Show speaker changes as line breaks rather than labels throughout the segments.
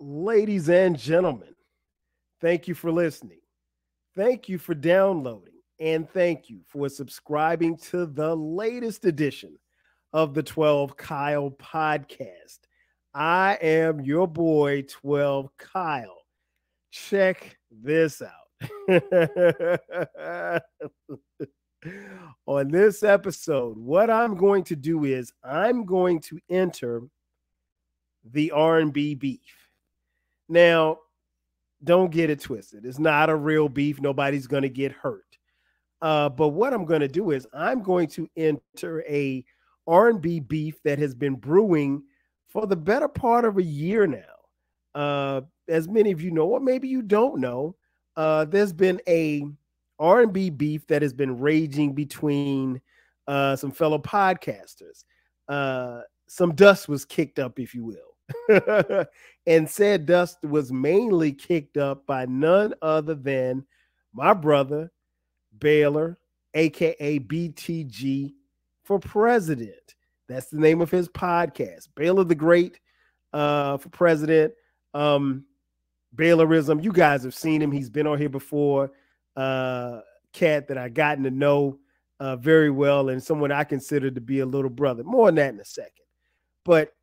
Ladies and gentlemen, thank you for listening. Thank you for downloading. And thank you for subscribing to the latest edition of the 12 Kyle podcast. I am your boy, 12 Kyle. Check this out. On this episode, what I'm going to do is I'm going to enter the R&B beef. Now, don't get it twisted. It's not a real beef. Nobody's going to get hurt. But what I'm going to do is I'm going to enter a R&B beef that has been brewing for the better part of a year now. As many of you know, or maybe you don't know, there's been a R&B beef that has been raging between some fellow podcasters. Some dust was kicked up, if you will. And said dust was mainly kicked up by none other than my brother, Baylor, aka BTG for President. That's the name of his podcast. Baylor the Great for President. Baylorism. You guys have seen him. He's been on here before. Cat that I gotten to know very well, and someone I consider to be a little brother. More on that in a second. But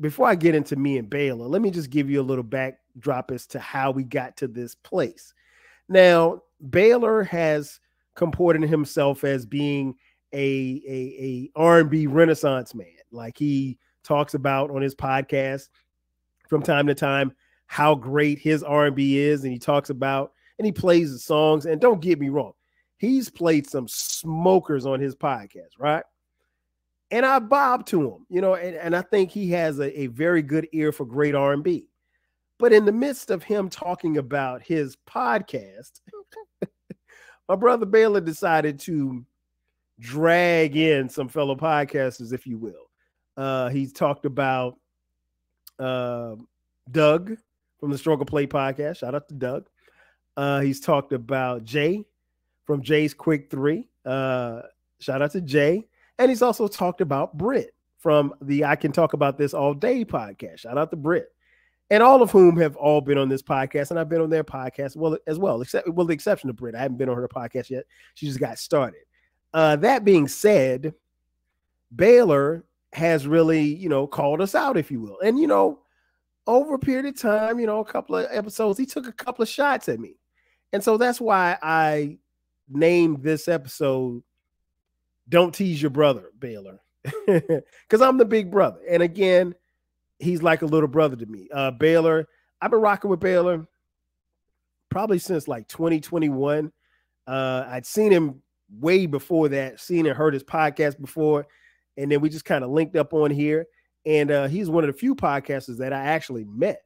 before I get into me and Baylor, let me just give you a little backdrop as to how we got to this place. Now, Baylor has comported himself as being a R&B renaissance man. Like he talks about on his podcast from time to time how great his R&B is, and he talks about and he plays the songs. And don't get me wrong, he's played some smokers on his podcast, right? And I bob to him, you know, and I think he has a very good ear for great R&B. But in the midst of him talking about his podcast, my brother Baylor decided to drag in some fellow podcasters, if you will. He's talked about Doug from the Struggle Play podcast. Shout out to Doug. He's talked about Jay from Jay's Quick 3. Shout out to Jay. And he's also talked about Britt from the I Can Talk About This All Day podcast. Shout out to Britt. And all of whom have all been on this podcast, and I've been on their podcast as well, except the exception of Britt. I haven't been on her podcast yet. She just got started. That being said, Baylor has really, you know, called us out, if you will. And, you know, over a period of time, you know, a couple of episodes, he took a couple of shots at me. And so that's why I named this episode Don't Tease Your Brother, Baylor, because I'm the big brother. And again, he's like a little brother to me. Baylor, I've been rocking with Baylor probably since like 2021. I'd seen him way before that, seen and heard his podcast before. And then we just kind of linked up on here. And he's one of the few podcasters that I actually met.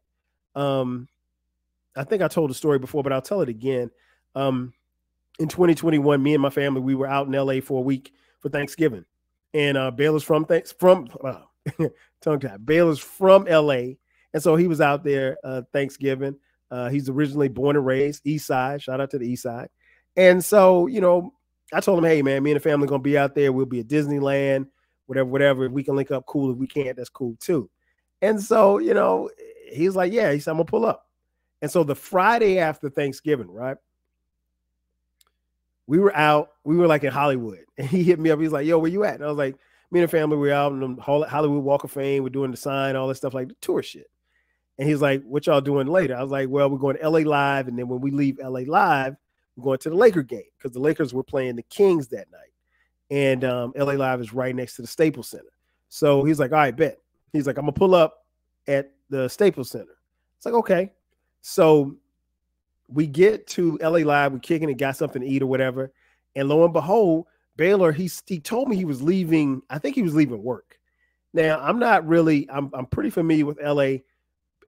I think I told the story before, but I'll tell it again. In 2021, me and my family, we were out in LA for a week for Thanksgiving. And Baylor's Baylor's from LA. And so he was out there Thanksgiving. He's originally born and raised East Side. Shout out to the East Side. And so, you know, I told him, hey, man, me and the family going to be out there. We'll be at Disneyland, whatever. If we can link up, cool. If we can't, that's cool too. And so, you know, he's like, yeah, he said, I'm going to pull up. And so the Friday after Thanksgiving, right, we were like in Hollywood. And he hit me up. He's like, yo, where you at? And I was like, me and the family, we're out in the Hollywood Walk of Fame. We're doing the sign, all this stuff, like the tour shit. And he's like, what y'all doing later? I was like, well, we're going to LA Live. And then when we leave LA Live, we're going to the Laker game because the Lakers were playing the Kings that night. And LA Live is right next to the Staples Center. So he's like, all right, bet. He's like, I'm going to pull up at the Staples Center. It's like, okay. So we get to LA Live, we're kicking it, got something to eat or whatever. And lo and behold, Baylor, he told me he was leaving. I think he was leaving work. Now, I'm pretty familiar with LA,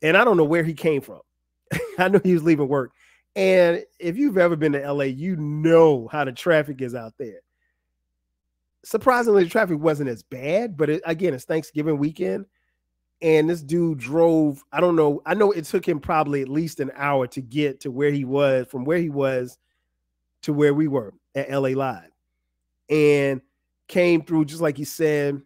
and I don't know where he came from. I know he was leaving work. And if you've ever been to LA, you know how the traffic is out there. Surprisingly, the traffic wasn't as bad, but again, it's Thanksgiving weekend. And this dude drove, I don't know. I know it took him probably at least an hour to get to where he was, from where he was to where we were at LA Live. And came through, just like he said.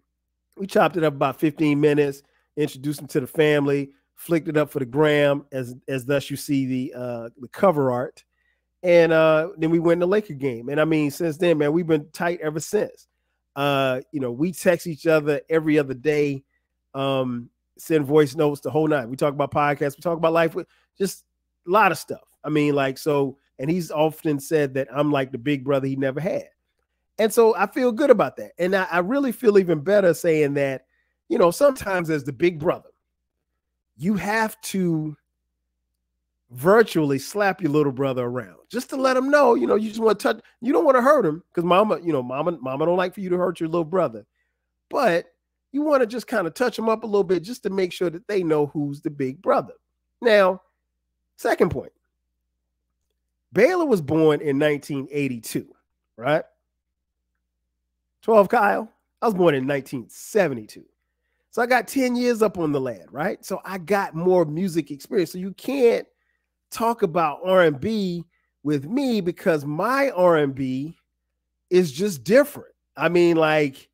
We chopped it up about 15 minutes, introduced him to the family, flicked it up for the gram as thus you see the cover art. And then we went in the Laker game. And I mean, since then, man, we've been tight ever since. We text each other every other day, send voice notes the whole night. We talk about podcasts, we talk about life, just a lot of stuff. I mean, like, so, and he's often said that I'm like the big brother he never had. And so I feel good about that. And I really feel even better saying that, sometimes as the big brother, you have to virtually slap your little brother around just to let him know, you just want to touch, you don't want to hurt him because mama don't like for you to hurt your little brother, but you want to just kind of touch him up a little bit just to make sure that they know who's the big brother. Now, second point, Baylor was born in 1982, right? 12 Kyle, I was born in 1972. So I got 10 years up on the lad, right? So I got more music experience. So you can't talk about R&B with me because my R&B is just different. I mean, like,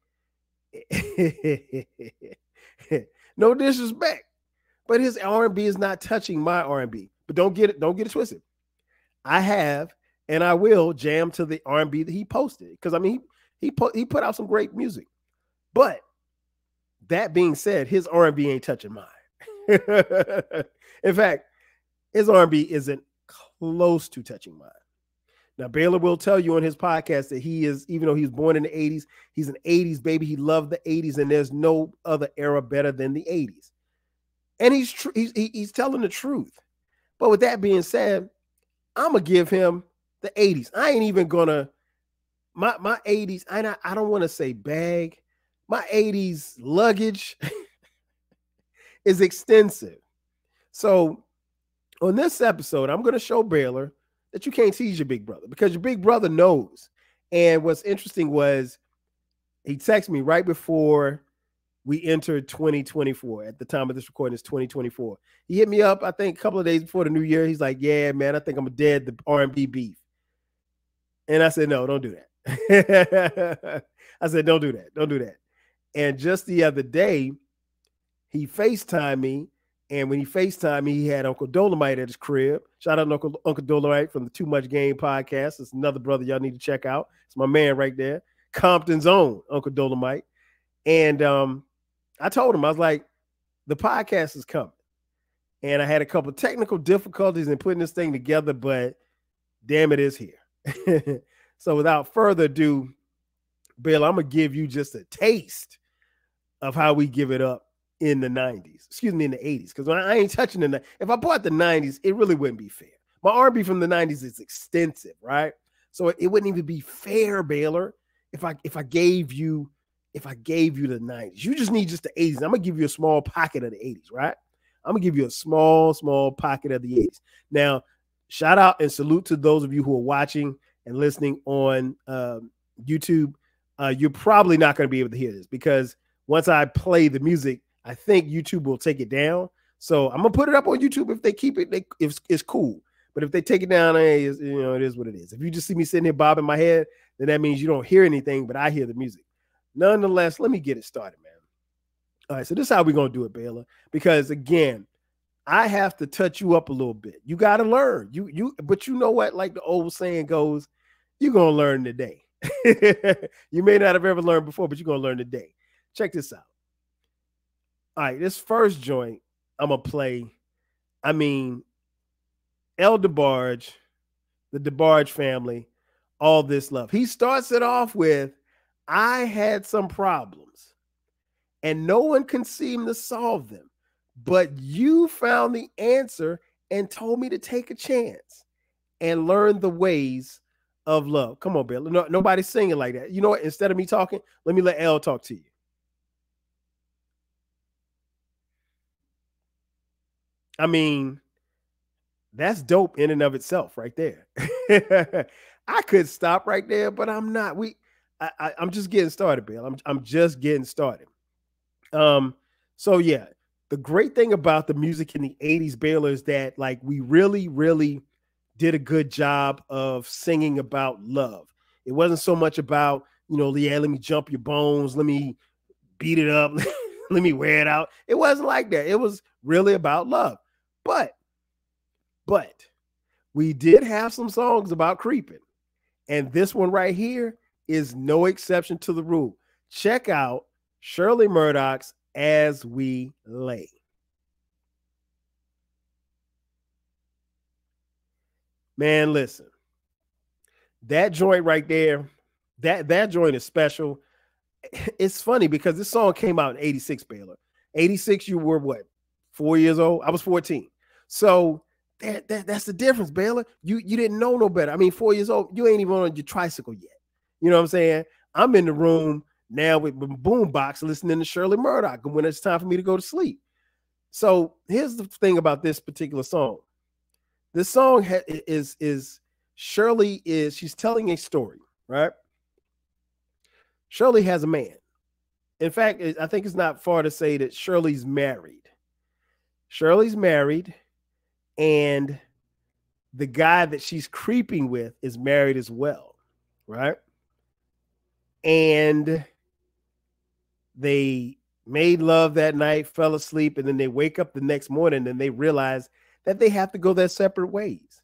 no disrespect, but his R&B is not touching my R&B. But don't get it twisted. I have and I will jam to the R&B that he posted because I mean he put out some great music. But that being said, his R&B ain't touching mine. In fact, his R&B isn't close to touching mine. Now, Baylor will tell you on his podcast that he is, even though he was born in the 80s, he's an 80s baby. He loved the 80s, and there's no other era better than the 80s. And he's telling the truth. But with that being said, I'm going to give him the 80s. I ain't even going to, my 80s, I don't want to say bag. My 80s luggage is extensive. So on this episode, I'm going to show Baylor that you can't tease your big brother because your big brother knows. And what's interesting was he texted me right before we entered 2024. At the time of this recording, it's 2024. He hit me up, I think, a couple of days before the new year. He's like, yeah, man, I think I'm dead the R&B beef. And I said, no, don't do that. I said, don't do that. Don't do that. And just the other day, he FaceTimed me. And when he FaceTimed me, he had Uncle Dolomite at his crib. Shout out to Uncle Dolomite from the Too Much Game podcast. It's another brother y'all need to check out. It's my man right there. Compton's own Uncle Dolomite. And I told him, I was like, the podcast is coming. And I had a couple of technical difficulties in putting this thing together, but damn, it is here. So without further ado, Bill, I'm going to give you just a taste of how we give it up in the 90s. Excuse me, in the 80s. Because I ain't touching the 90s. If I bought the 90s, it really wouldn't be fair. My R&B from the 90s is extensive, right? So it wouldn't even be fair, Baylor, if I gave you the 90s. You just need just the 80s. I'm going to give you a small pocket of the 80s, right? I'm going to give you a small pocket of the 80s. Now, shout out and salute to those of you who are watching and listening on YouTube. You're probably not going to be able to hear this because once I play the music, I think YouTube will take it down. So I'm going to put it up on YouTube. If they keep it, it's cool. But if they take it down, it is what it is. If you just see me sitting here bobbing my head, then that means you don't hear anything, but I hear the music. Nonetheless, let me get it started, man. All right, so this is how we're going to do it, Baylor. Because, again, I have to touch you up a little bit. You got to learn. But you know what? Like the old saying goes, you're going to learn today. You may not have ever learned before, but you're going to learn today. Check this out. All right, this first joint I'm going to play, DeBarge, the DeBarge family, All This Love. He starts it off with, I had some problems and no one can seem to solve them, but you found the answer and told me to take a chance and learn the ways of love. Come on, Bill. No, nobody's singing like that. You know what? Instead of me talking, let me let L talk to you. That's dope in and of itself right there. I could stop right there, but I'm not. I'm just getting started, Bill. I'm just getting started. So yeah, the great thing about the music in the 80s, Baylor, is that like we really, really did a good job of singing about love. It wasn't so much about, yeah, let me jump your bones, let me beat it up. let me wear it out. It wasn't like that. It was really about love. But we did have some songs about creeping. And this one right here is no exception to the rule. Check out Shirley Murdoch's As We Lay. Man, listen. That joint right there, that joint is special. It's funny because this song came out in 86, Baylor. 86, you were what? 4 years old? I was 14. So that's the difference, Baylor. You didn't know no better. I mean, 4 years old, you ain't even on your tricycle yet. You know what I'm saying? I'm in the room now with my boombox listening to Shirley Murdoch when it's time for me to go to sleep. So here's the thing about this particular song. This song is Shirley she's telling a story, right? Shirley has a man. In fact, I think it's not far to say that Shirley's married. Shirley's married, and the guy that she's creeping with is married as well, right? And they made love that night, fell asleep, and then they wake up the next morning and they realize that they have to go their separate ways.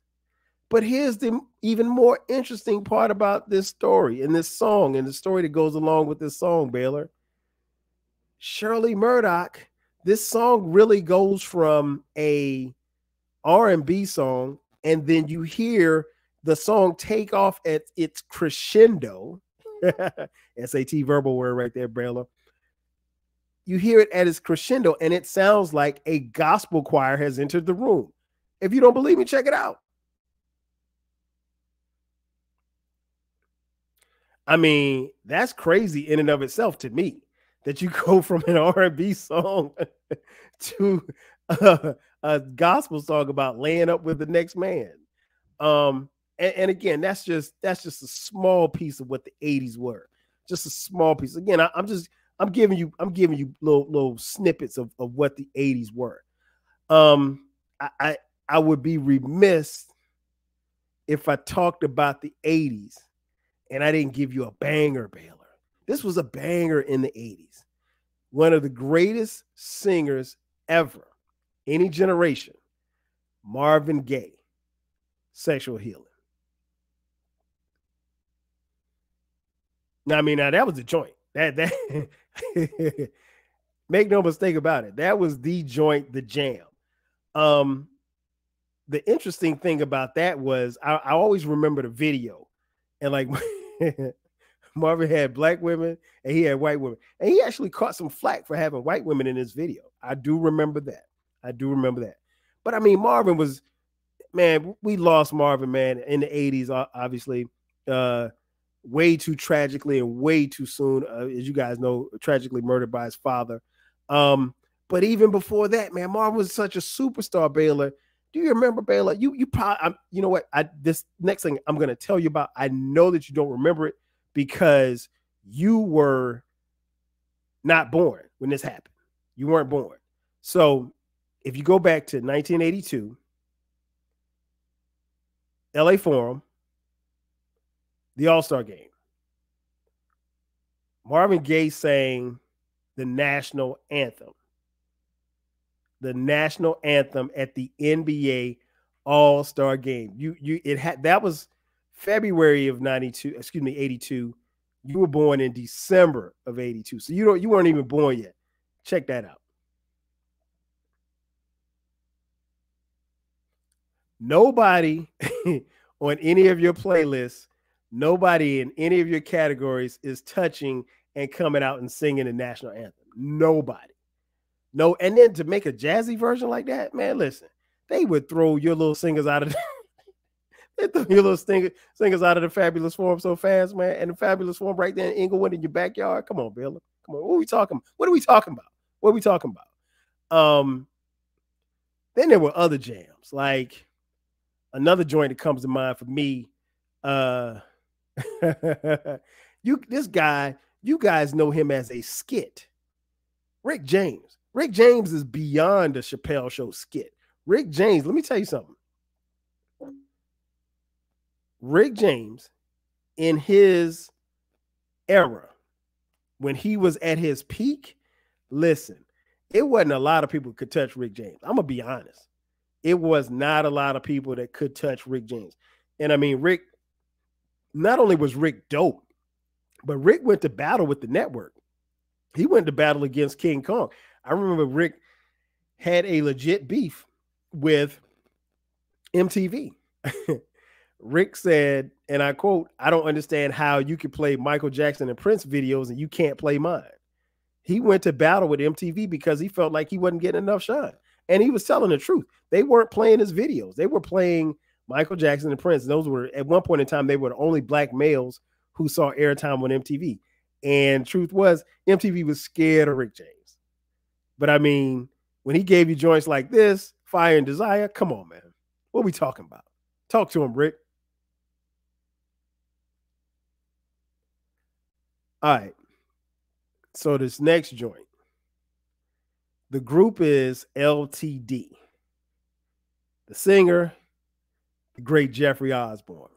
But here's the even more interesting part about this story and this song and the story that goes along with this song, Baylor. Shirley Murdoch, this song really goes from a R&B song, and then you hear the song take off at its crescendo. SAT verbal word right there, Baylor. You hear it at its crescendo, and it sounds like a gospel choir has entered the room. If you don't believe me, check it out. I mean, that's crazy in and of itself to me, that you go from an R&B song to a gospel song about laying up with the next man. And again, that's just a small piece of what the 80s were. Just a small piece. Again, I'm giving you little snippets of what the 80s were. I would be remiss if I talked about the 80s and I didn't give you a banger, Baylor. This was a banger in the 80s. One of the greatest singers ever, any generation, Marvin Gaye, Sexual Healing. Now, I mean, now that was the joint. That make no mistake about it. That was the joint, the jam. The interesting thing about that was I always remember the video, and like Marvin had black women and he had white women, and he actually caught some flack for having white women in his video. I do remember that. But I mean, Marvin was, man, we lost Marvin, man, in the 80s, obviously, way too tragically and way too soon, as you guys know, tragically murdered by his father. But even before that, man, Marvin was such a superstar, Baylor. Do you remember, Baylor? You probably, you know what? This next thing I'm going to tell you about, I know that you don't remember it because you were not born when this happened. You weren't born. So if you go back to 1982, LA Forum, the All-Star game, Marvin Gaye sang the national anthem. The national anthem at the NBA All-Star game. That was February of 82. You were born in December of 82. So you weren't even born yet. Check that out. Nobody on any of your playlists, nobody in any of your categories is touching and coming out and singing the national anthem. Nobody. No, and then to make a jazzy version like that, man, listen, they would throw your little singers out of singers out of the Fabulous Forum so fast, man. And the Fabulous Forum right there in Inglewood in your backyard. Come on, Bill. Come on. What are we talking about? Then there were other jams, like another joint that comes to mind for me. This guy, you guys know him as a skit. Rick James. Rick James is beyond a Chappelle Show skit. Rick James, let me tell you something. Rick James, in his era, when he was at his peak, Listen, it wasn't a lot of people who could touch Rick James. I'm gonna be honest. It was not a lot of people that could touch Rick James. And I mean, Rick, not only was Rick dope, but Rick went to battle with the network. He went to battle against King Kong. I remember Rick had a legit beef with MTV. Rick said, and I quote, "I don't understand how you could play Michael Jackson and Prince videos and you can't play mine." He went to battle with MTV because he felt like he wasn't getting enough shine. And he was telling the truth. They weren't playing his videos. They were playing Michael Jackson and Prince. Those were, at one point in time, they were the only black males who saw airtime on MTV. And truth was, MTV was scared of Rick James. But I mean, when he gave you joints like this, Fire and Desire, come on, man. What are we talking about? Talk to him, Rick. All right. So this next joint, the group is LTD. The singer, the great Jeffrey Osborne.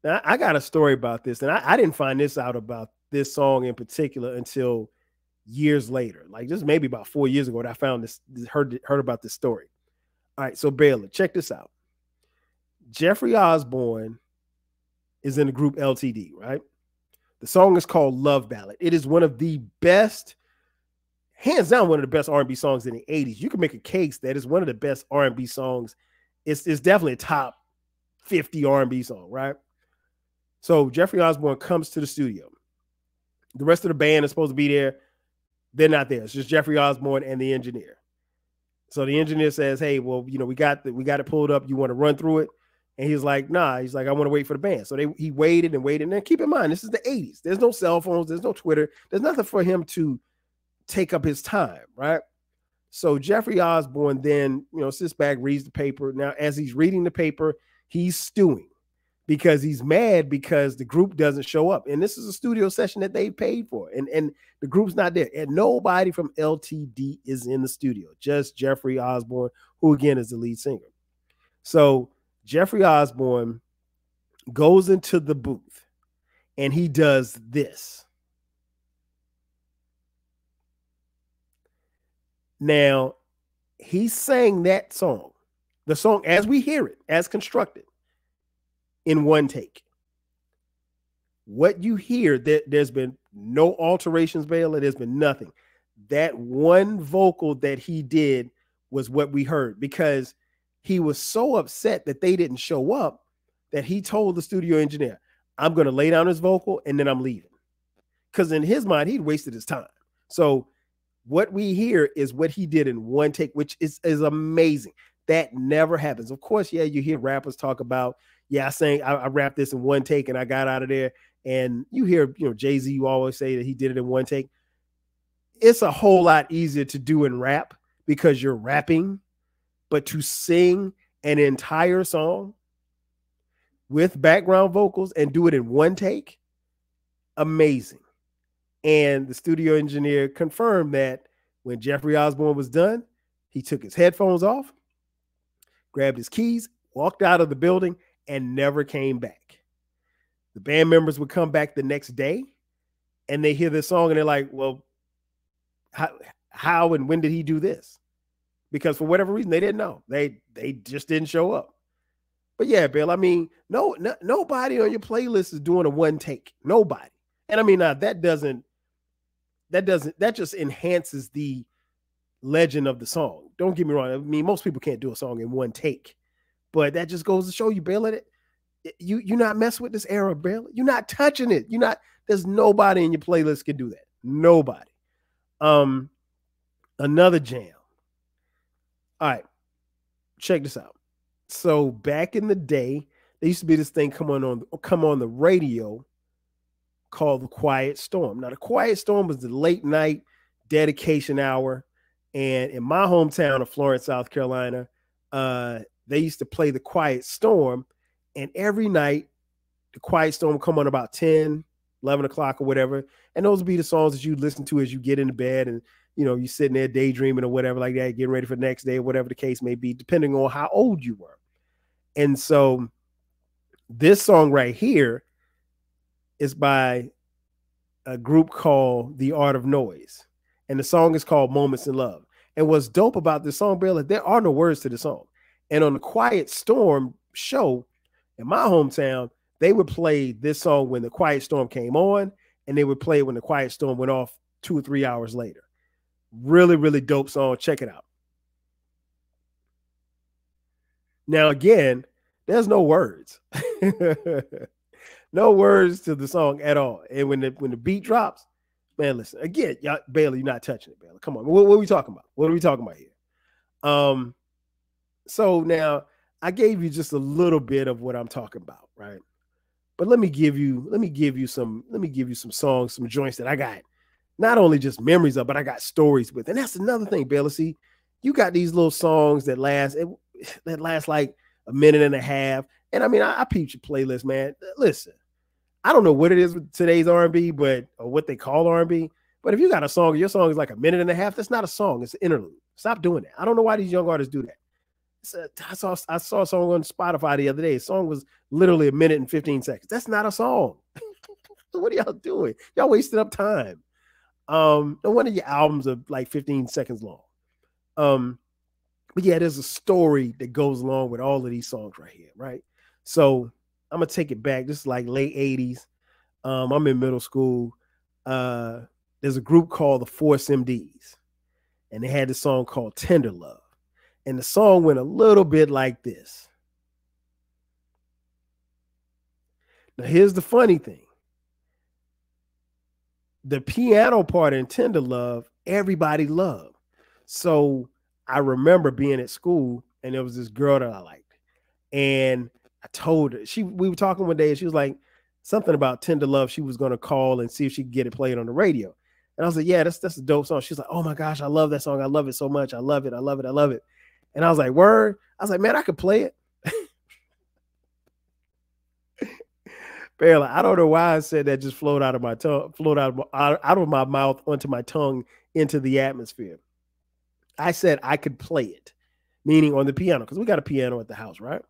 Now, I got a story about this, and I didn't find this out about this song in particular until years later, like just maybe about 4 years ago that I found this, heard about this story. All right, so Baylor, check this out. Jeffrey Osborne is in the group LTD, right? The song is called Love Ballad. It is one of the best, hands down, one of the best R&B songs in the 80s. You can make a case that it's one of the best R&B songs. It's definitely a top 50 R&B song, right? So Jeffrey Osborne comes to the studio. The rest of the band is supposed to be there. They're not there. It's just Jeffrey Osborne and the engineer. So the engineer says, "Hey, well, you know, we got it pulled up. You want to run through it?" And he's like, "Nah." He's like, "I want to wait for the band." So he waited and waited. And keep in mind, this is the 80s. There's no cell phones. There's no Twitter. There's nothing for him to take up his time, right? So Jeffrey Osborne then, you know, sits back, reads the paper. Now, as he's reading the paper, he's stewing because he's mad because the group doesn't show up. And this is a studio session that they paid for. And the group's not there. And nobody from LTD is in the studio, just Jeffrey Osborne, who again is the lead singer. So Jeffrey Osborne goes into the booth and he does this. Now, he sang that song, the song as we hear it, as constructed, in one take. What you hear, there's been no alterations, Baylor. There's been nothing. That one vocal that he did was what we heard because he was so upset that they didn't show up that he told the studio engineer, "I'm going to lay down his vocal and then I'm leaving." Because in his mind, he'd wasted his time. So what we hear is what he did in one take, which is amazing. That never happens. Of course, yeah, you hear rappers talk about, yeah, I rapped this in one take and I got out of there. And you hear, you know, Jay-Z, you always say that he did it in one take. It's a whole lot easier to do in rap because you're rapping, but to sing an entire song with background vocals and do it in one take, amazing. And the studio engineer confirmed that when Jeffrey Osborne was done, he took his headphones off, grabbed his keys, walked out of the building, and never came back. The band members would come back the next day and they hear this song and they're like, "Well, how and when did he do this?" Because for whatever reason, they didn't know. They just didn't show up. But yeah, Bill, I mean, nobody on your playlist is doing a one take. Nobody. And I mean, that just enhances the legend of the song. Don't get me wrong. I mean, most people can't do a song in one take, but that just goes to show you, Baylor, that you're not messing with this era, Baylor. You're not touching it. There's nobody in your playlist can do that. Nobody. Another jam. All right, check this out. So back in the day, there used to be this thing come on the radio called The Quiet Storm. Now, The Quiet Storm was the late night dedication hour. And in my hometown of Florence, South Carolina, they used to play The Quiet Storm. And every night, The Quiet Storm would come on about 10, 11 o'clock or whatever. And those would be the songs that you listen to as you get into bed and, you know, you're sitting there daydreaming or whatever like that, getting ready for the next day or whatever the case may be, depending on how old you were. And so this song right here is by a group called The Art of Noise. And the song is called Moments in Love. And what's dope about this song, Baylor, there are no words to the song. And on the Quiet Storm show in my hometown, they would play this song when the Quiet Storm came on, and they would play it when the Quiet Storm went off 2 or 3 hours later. Really, really dope song. Check it out. Now, again, there's no words. No words to the song at all. And when the beat drops, man, listen, again, y'all, Baylor, you're not touching it, Baylor. Come on. What are we talking about? What are we talking about here? So now I gave you just a little bit of what I'm talking about, right? But let me give you some songs, some joints that I got not only just memories of, but I got stories with. And that's another thing, Baylor. See, you got these little songs that last like a minute and a half. And I mean, I peeped your playlist, man. Listen, I don't know what it is with today's R&B, or what they call R&B. But if you got a song, your song is like a minute and a half, that's not a song. It's an interlude. Stop doing that. I don't know why these young artists do that. I saw a song on Spotify the other day. The song was literally a minute and 15 seconds. That's not a song. What are y'all doing? Y'all wasting up time. No wonder your albums are like 15 seconds long. But yeah, there's a story that goes along with all of these songs right here, right? So I'm gonna take it back. This is like late 80s. I'm in middle school. There's a group called the Force MDs, and they had this song called Tender Love. And the song went a little bit like this. Now, here's the funny thing. The piano part in Tender Love, everybody loved. So I remember being at school, and there was this girl that I liked. And I told her, we were talking one day, and she was like, something about Tender Love. She was going to call and see if she could get it played on the radio. And I was like, yeah, that's a dope song. She's like, oh my gosh, I love that song. I love it so much. I love it. I love it. I love it. And I was like, word? I was like, man, I could play it. Baylor, I don't know why I said that, just flowed out of my tongue, out of my mouth onto my tongue into the atmosphere. I said I could play it, meaning on the piano, because we got a piano at the house, right?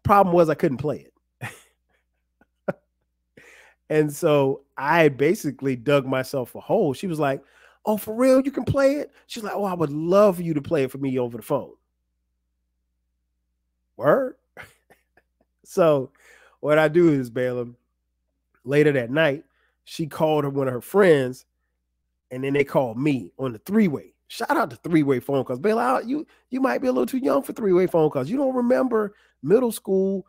Problem was I couldn't play it. And so I basically dug myself a hole. She was like, oh, for real, you can play it? She's like, oh, I would love for you to play it for me over the phone. Word? So what I do is, Baylor, later that night, she called one of her friends, and then they called me on the three-way. Shout out to three-way phone calls. Baylor, you might be a little too young for three-way phone calls. You don't remember middle school,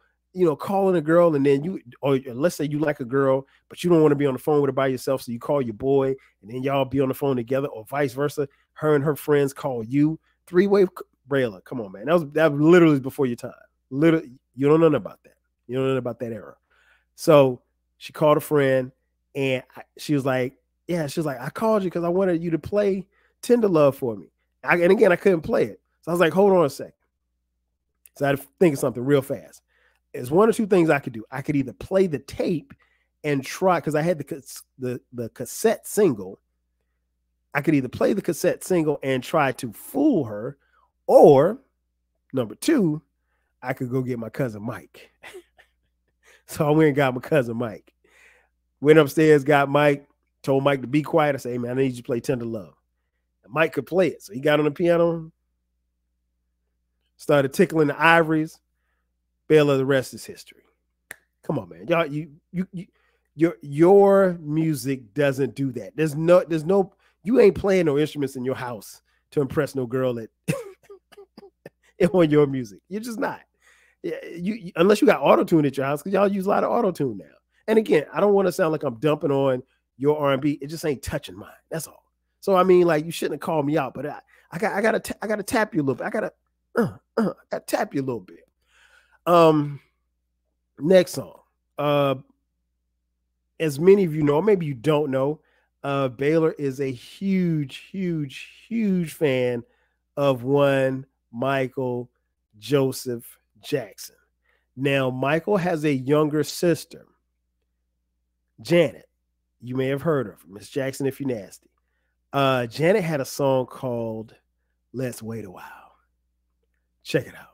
calling a girl, and then or let's say you like a girl, but you don't want to be on the phone with her by yourself, so you call your boy, and then y'all be on the phone together, or vice versa. Her and her friends call you. Three-way, Baylor, come on, man. That was literally before your time. Literally, you don't know nothing about that. You don't know nothing about that era. So she called a friend, and she was like, I called you because I wanted you to play Tender Love for me. And again, I couldn't play it. So I was like, hold on a second. So I had to think of something real fast. There's one or two things I could do. I could either play the tape and try, because I had the cassette single. I could either play the cassette single and try to fool her, or number two, I could go get my cousin Mike. So I went and got my cousin Mike. Went upstairs, got Mike, told Mike to be quiet. I said, hey, man, I need you to play Tender Love. And Mike could play it. So he got on the piano, started tickling the ivories. Baylor, the rest is history. Come on, man. Y'all, your music doesn't do that. There's no, you ain't playing no instruments in your house to impress no girl that on your music. You're just not. You unless you got auto-tune at your house, because y'all use a lot of auto-tune now. And again, I don't want to sound like I'm dumping on your R&B. It just ain't touching mine. That's all. So I mean, like, you shouldn't have called me out, but I gotta tap you a little bit. I gotta tap you a little bit. Next song. As many of you know, maybe you don't know, Baylor is a huge fan of one Michael Joseph Jackson. Now, Michael has a younger sister, Janet. You may have heard of her, Miss Jackson, if you're nasty. Janet had a song called Let's Wait a While. Check it out.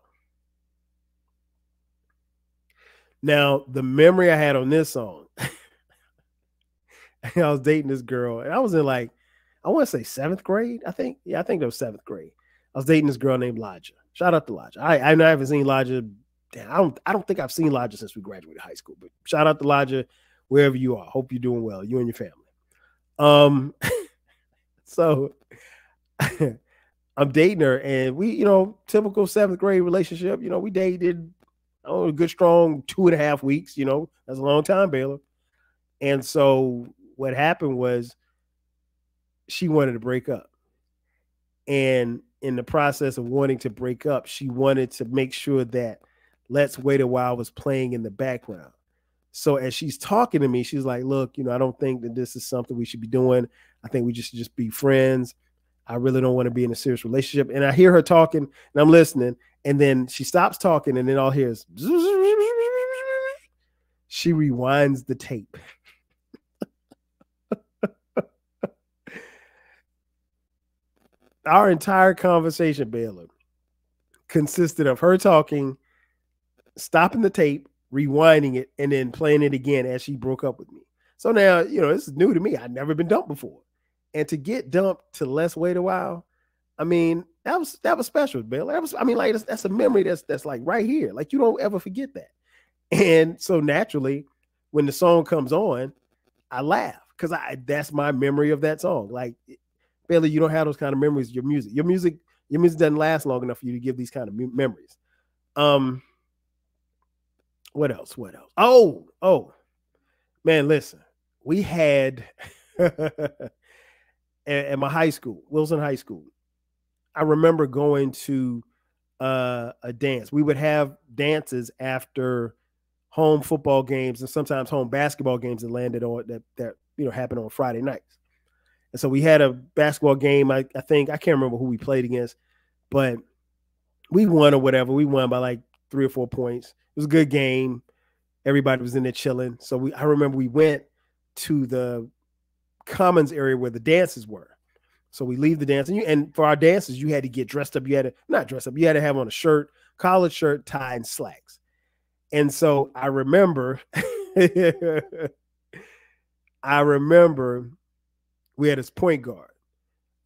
Now, the memory I had on this song, I was dating this girl, and I was I want to say 7th grade. I think that was 7th grade. I was dating this girl named Lodja. Shout out to Lodja. I haven't seen Lodja. Damn, I don't think I've seen Lodja since we graduated high school. But shout out to Lodja, wherever you are. Hope you're doing well, you and your family. So I'm dating her, and we, typical 7th grade relationship. We dated a good strong 2.5 weeks. That's a long time, Baylor. And so what happened was she wanted to break up. And in the process of wanting to break up, she wanted to make sure that Let's Wait a While was playing in the background. So as she's talking to me, she's like, look, I don't think that this is something we should be doing. I think we just be friends. I really don't want to be in a serious relationship. And I hear her talking and I'm listening. And then she stops talking and then all I hear is she rewinds the tape. Our entire conversation, Baylor, consisted of her talking, stopping the tape, rewinding it, and then playing it again as she broke up with me. So now, this is new to me. I'd never been dumped before. And to get dumped to Let's Wait a While, I mean, that was special, Baylor. That's a memory that's like right here. Like, you don't ever forget that. And so naturally, when the song comes on, I laugh because that's my memory of that song. Like, Baylor, you don't have those kind of memories. Your music doesn't last long enough for you to give these kind of memories. What else? Oh, man, listen, we had at my high school, Wilson High School, I remember going to a dance. We would have dances after home football games and sometimes home basketball games that landed on that happened on Friday nights. And so we had a basketball game. I think I can't remember who we played against, but we won or whatever. We won by like 3 or 4 points. It was a good game. Everybody was in there chilling. So I remember we went to the commons area where the dances were. So we leave the dance, and for our dances, you had to get dressed up. You had to have on a shirt, collared shirt, tie, and slacks. And so I remember, we had this point guard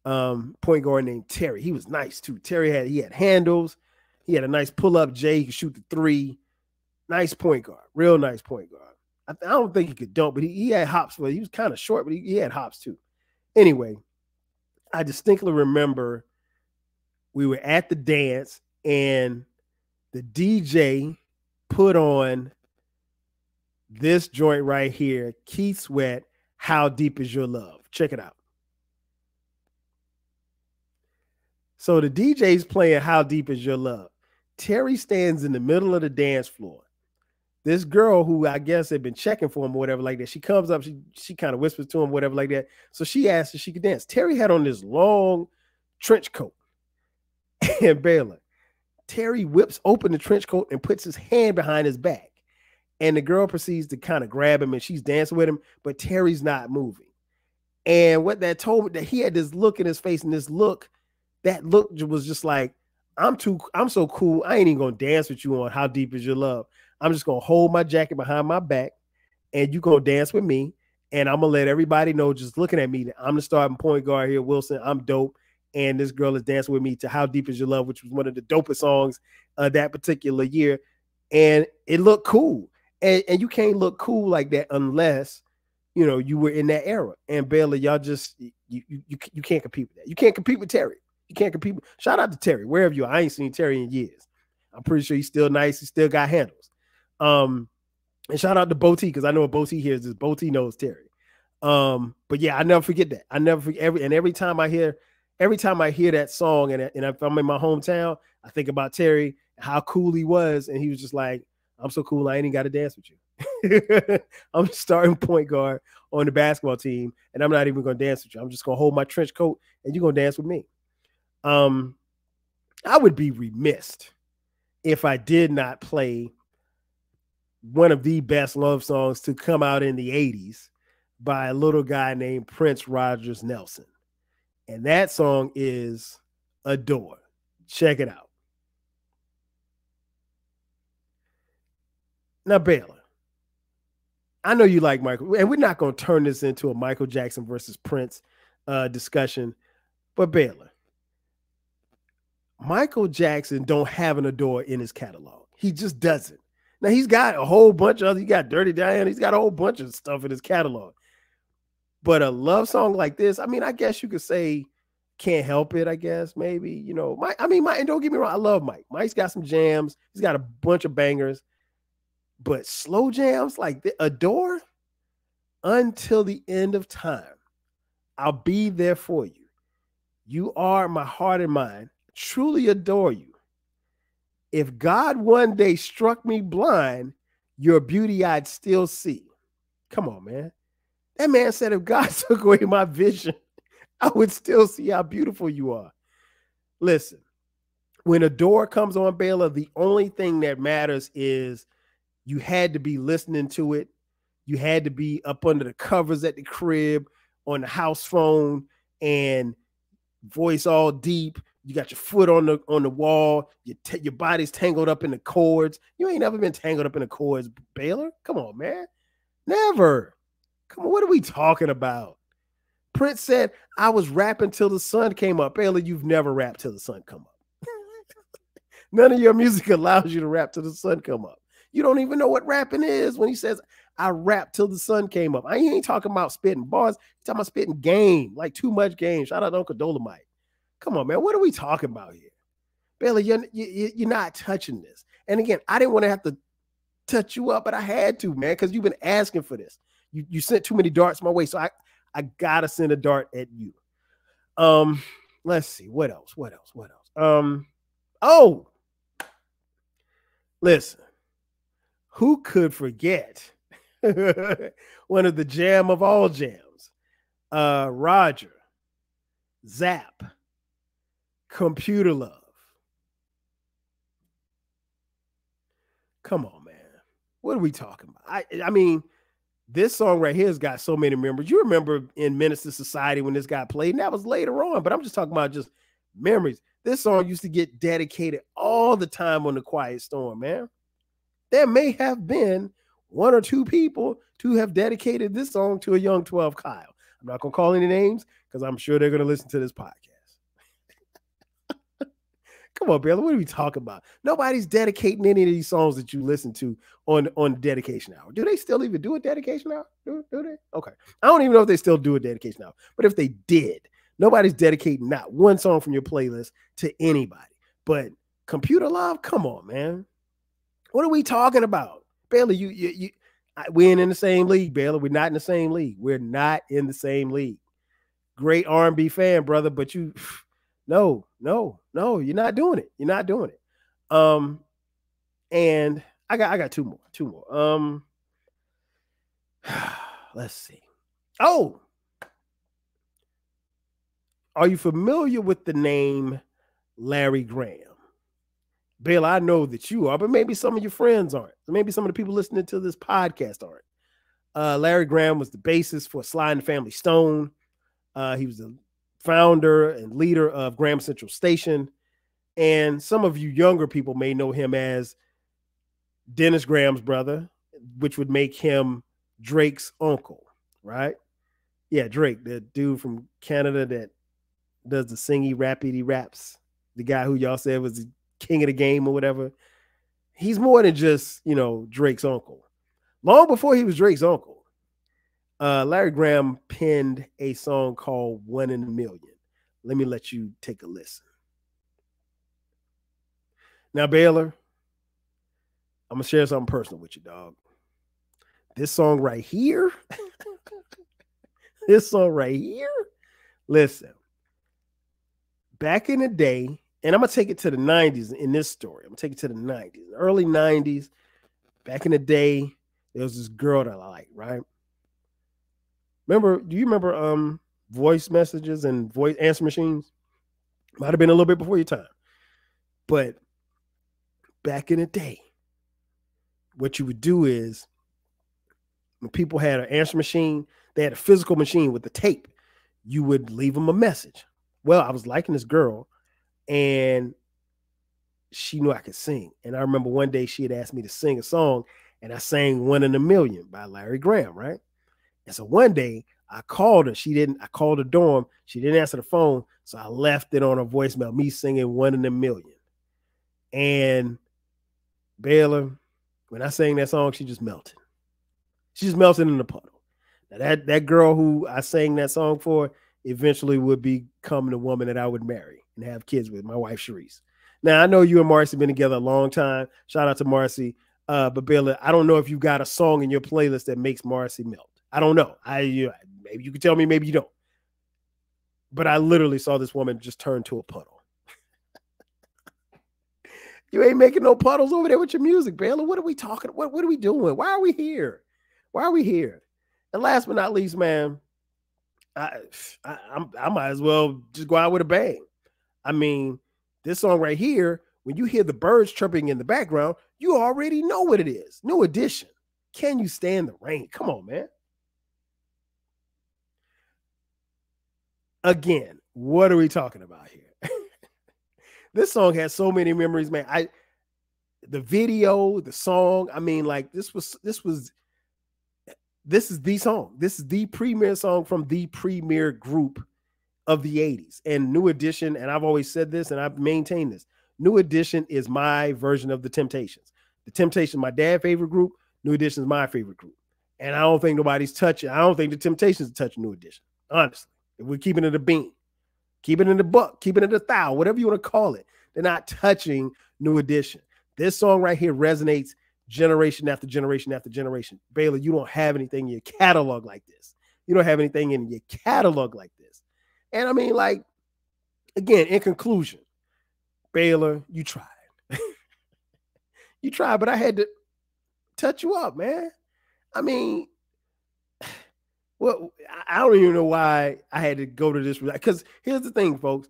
named Terry. He was nice too. He had handles. He had a nice pull-up J. He could shoot the 3. Nice point guard, real nice point guard. I don't think he could dunk, but he had hops. Well, he was kind of short, but he had hops too. Anyway, I distinctly remember we were at the dance and the DJ put on this joint right here, Keith Sweat, How Deep Is Your Love? Check it out. So the DJ's playing How Deep Is Your Love. Terry stands in the middle of the dance floor. This girl who I guess had been checking for him or whatever like that, she comes up, she kind of whispers to him, whatever like that. So she asked if she could dance. Terry had on this long trench coat. And Baylor, Terry whips open the trench coat and puts his hand behind his back. And the girl proceeds to kind of grab him and she's dancing with him, but Terry's not moving. And what that told me, that he had this look in his face, and that look was just like, I'm so cool. I ain't even gonna dance with you on How Deep Is Your Love. I'm just gonna hold my jacket behind my back and you gonna dance with me. And I'm gonna let everybody know, just looking at me, that I'm the starting point guard here, Wilson. I'm dope. And this girl is dancing with me to How Deep Is Your Love, which was one of the dopest songs that particular year. And it looked cool. And you can't look cool like that unless, you were in that era. And Baylor, y'all just, you can't compete with that. You can't compete with Terry. You can't compete. Shout out to Terry, wherever you are. I ain't seen Terry in years. I'm pretty sure he's still nice. He still got handles. And shout out to Bo T, because I know what Bo T hears is Bo T knows Terry. But yeah, I never forget that. I never forget every time I hear that song, and if I'm in my hometown, I think about Terry, how cool he was, and he was just like, I'm so cool, I ain't even got to dance with you. I'm starting point guard on the basketball team, and I'm not even going to dance with you. I'm just going to hold my trench coat, and you're going to dance with me. I would be remiss if I did not play one of the best love songs to come out in the 80s by a little guy named Prince Rogers Nelson. And that song is Adore. Check it out. Now, Baylor, I know you like Michael, and we're not going to turn this into a Michael Jackson versus Prince discussion. But Baylor, Michael Jackson don't have an Adore in his catalog. He just doesn't. Now he's got a whole bunch of, he got Dirty Diana, he's got a whole bunch of stuff in his catalog. But a love song like this, I mean, I guess you could say Can't Help It, I guess, maybe, you know. Mike, and don't get me wrong, I love Mike. Mike's got some jams. He's got a bunch of bangers. But slow jams like the Adore, Until the End of Time, I'll be there for you. You are my heart and mind. Truly adore you. If God one day struck me blind, your beauty I'd still see. Come on, man. That man said if God took away my vision, I would still see how beautiful you are. Listen, when Adore comes on, Baylor, the only thing that matters is you had to be listening to it. You had to be up under the covers at the crib on the house phone and voice all deep. You got your foot on the wall. Your body's tangled up in the chords. You ain't never been tangled up in the chords, Baylor. Come on, man. Never. Come on, what are we talking about? Prince said, I was rapping till the sun came up. Baylor, you've never rapped till the sun come up. None of your music allows you to rap till the sun come up. You don't even know what rapping is when he says, I rap till the sun came up. I ain't talking about spitting bars. He's talking about spitting game, like too much game. Shout out to Uncle Dolomite. Come on, man. What are we talking about here? Baylor, you're not touching this. And again, I didn't want to have to touch you up, but I had to, man, because you've been asking for this. You sent too many darts my way, so I gotta send a dart at you. Let's see. What else? Oh, listen. Who could forget one of the jam of all jams? Roger, Zap, Computer Love. Come on, man. What are we talking about? I mean, this song right here has got so many members. You remember in Menace to Society when this got played, and that was later on, but I'm just talking about just memories. This song used to get dedicated all the time on The Quiet Storm, man. There may have been one or two people to have dedicated this song to a young 12 Kyle. I'm not going to call any names because I'm sure they're going to listen to this podcast. Come on, Baylor, what are we talking about? Nobody's dedicating any of these songs that you listen to on dedication hour. Do they still even do a dedication hour? Do they? Okay. I don't even know if they still do a dedication hour, but if they did, nobody's dedicating not one song from your playlist to anybody. But Computer Love, come on, man. What are we talking about? Baylor, we ain't in the same league, Baylor. We're not in the same league. We're not in the same league. Great R&B fan, brother, but no, you're not doing it. You're not doing it. And I got two more. Let's see. Oh, are you familiar with the name Larry Graham? Baylor, I know that you are, but maybe some of your friends aren't. Maybe some of the people listening to this podcast aren't. Larry Graham was the bassist for Sly and the Family Stone. He was the founder and leader of Graham Central Station. And some of you younger people may know him as Dennis Graham's brother, which would make him Drake's uncle, right? Yeah, Drake, the dude from Canada that does the singy, rappity raps, the guy who y'all said was the king of the game or whatever. He's more than just, Drake's uncle. Long before he was Drake's uncle, Larry Graham penned a song called 1 in a Million. Let me let you take a listen. Now, Baylor, I'm going to share something personal with you, dog. This song right here, listen, back in the day, and I'm going to take it to the 90s in this story. I'm going to take it to the 90s, early 90s. Back in the day, there was this girl that I liked, right? Do you remember voice messages and voice answer machines? Might have been a little bit before your time. But back in the day, what you would do is when people had an answer machine, they had a physical machine with the tape. You would leave them a message. Well, I was liking this girl, and she knew I could sing. And I remember one day she had asked me to sing a song, and I sang 1 in a Million by Larry Graham, right? And so one day I called her. She didn't. I called the dorm. She didn't answer the phone. So I left it on her voicemail, me singing One in a Million. And Baylor, when I sang that song, she just melted. She just melted in the puddle. Now that girl who I sang that song for eventually would become the woman that I would marry and have kids with, my wife, Sharice. Now, I know you and Marcy have been together a long time. Shout out to Marcy. But Baylor, I don't know if you got a song in your playlist that makes Marcy melt. I don't know. Maybe you can tell me, maybe you don't. But I literally saw this woman just turn to a puddle. You ain't making no puddles over there with your music, Baylor. What are we talking? What are we doing? Why are we here? Why are we here? And last but not least, man, I might as well just go out with a bang. I mean, this song right here, when you hear the birds chirping in the background, you already know what it is. New Edition. Can You Stand the Rain? Come on, man. Again, what are we talking about here? This song has so many memories, man. The video, the song, I mean, like this is the song. This is the premier song from the premier group of the 80s. And New Edition, and I've always said this and I've maintained this, New Edition is my version of the Temptations. The Temptations, my dad's favorite group. New Edition is my favorite group. And I don't think nobody's touching. I don't think the Temptations are touching New Edition, honestly. If we're keeping it a bean, keep it in the buck, keep it in the thou, whatever you want to call it. They're not touching New Edition. This song right here resonates generation after generation after generation. Baylor, you don't have anything in your catalog like this. You don't have anything in your catalog like this. And I mean, like, again, in conclusion, Baylor, you tried. You tried, but I had to touch you up, man. I mean, well, I don't even know why I had to go to this, because here's the thing, folks.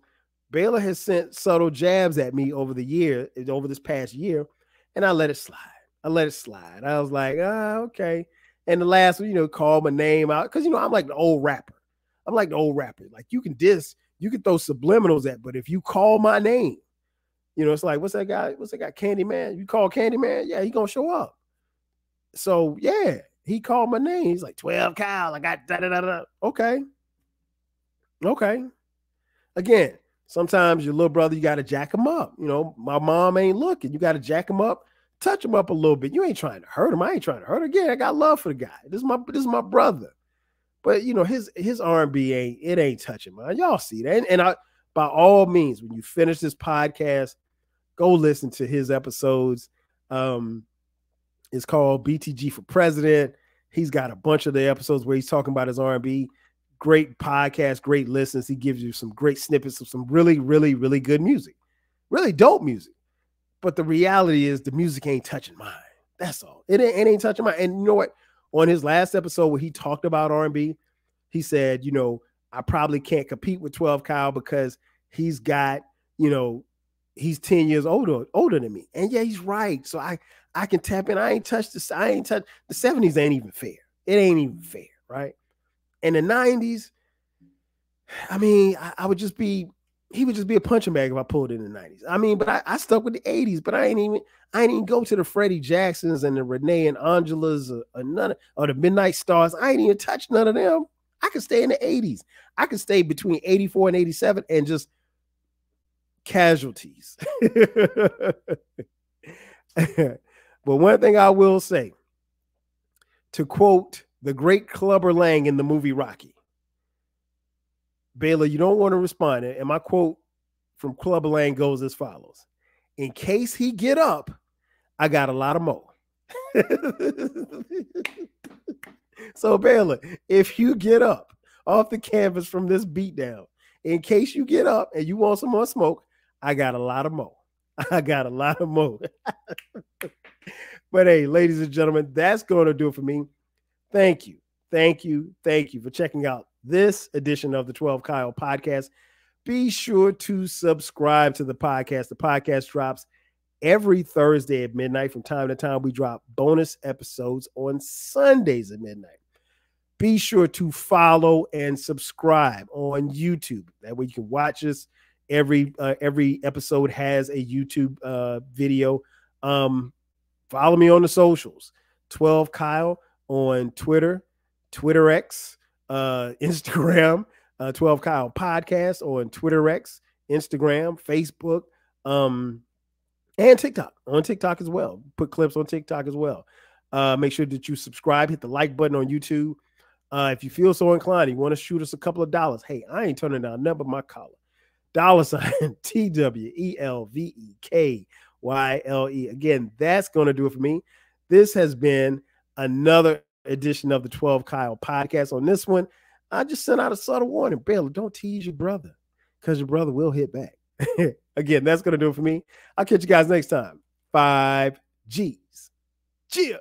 Baylor has sent subtle jabs at me over this past year, and I let it slide. I was like, okay. And the last one, call my name out, because, I'm like the old rapper. Like you can throw subliminals at, but if you call my name, it's like, what's that guy? Candyman? You call Candyman? Yeah, he gonna show up. So yeah, he called my name. He's like, 12 Kyle. I got da-da-da-da. Okay. Again, sometimes your little brother, you got to jack him up. My mom ain't looking. You got to jack him up, touch him up a little bit. You ain't trying to hurt him. I ain't trying to hurt him. Again, I got love for the guy. This is my brother. But his R&B ain't touching mine. Y'all see that. And I, by all means, when you finish this podcast, go listen to his episodes. It's called BTG for President. He's got a bunch of the episodes where he's talking about his R&B. Great podcast, great listens. He gives you some great snippets of some really, really, really good music. Really dope music. But the reality is the music ain't touching mine. That's all. It ain't touching mine. And you know what? On his last episode where he talked about R&B, he said, I probably can't compete with 12 Kyle because he's got, he's 10 years older than me. And yeah, he's right. So I can tap in. I ain't touched the 70s ain't even fair. It ain't even fair, right? In the 90s, I mean, he would just be a punching bag if I pulled it in the 90s. I mean, but I stuck with the 80s, but I ain't even go to the Freddie Jacksons and the Renee and Angelas or the Midnight Stars. I ain't even touch none of them. I could stay in the 80s. I could stay between 84 and 87 and just casualties. But one thing I will say, to quote the great Clubber Lang in the movie Rocky, Baylor, you don't want to respond. And my quote from Clubber Lang goes as follows: in case he get up, I got a lot of more. So Baylor, if you get up off the canvas from this beatdown, in case you get up and you want some more smoke, I got a lot of more. But hey, ladies and gentlemen, that's going to do it for me. Thank you for checking out this edition of the 12 Kyle podcast. Be sure to subscribe to the podcast. The podcast drops every Thursday at midnight. From time to time, we drop bonus episodes on Sundays at midnight. Be sure to follow and subscribe on YouTube. That way you can watch us. Every episode has a YouTube video. Follow me on the socials. 12 Kyle on Twitter, Twitter X, Instagram, 12 Kyle Podcast, or on Twitter X, Instagram, Facebook, and TikTok. On TikTok as well. Put clips on TikTok as well. Make sure that you subscribe, hit the like button on YouTube. If you feel so inclined, you want to shoot us a couple of dollars. Hey, I ain't turning down nothing but my collar. $TWELVEKYLE. Again, that's going to do it for me. This has been another edition of the 12 Kyle Podcast. On this one, I just sent out a subtle warning. Baylor, don't tease your brother, because your brother will hit back. Again, that's going to do it for me. I'll catch you guys next time. 5 G's. Cheers.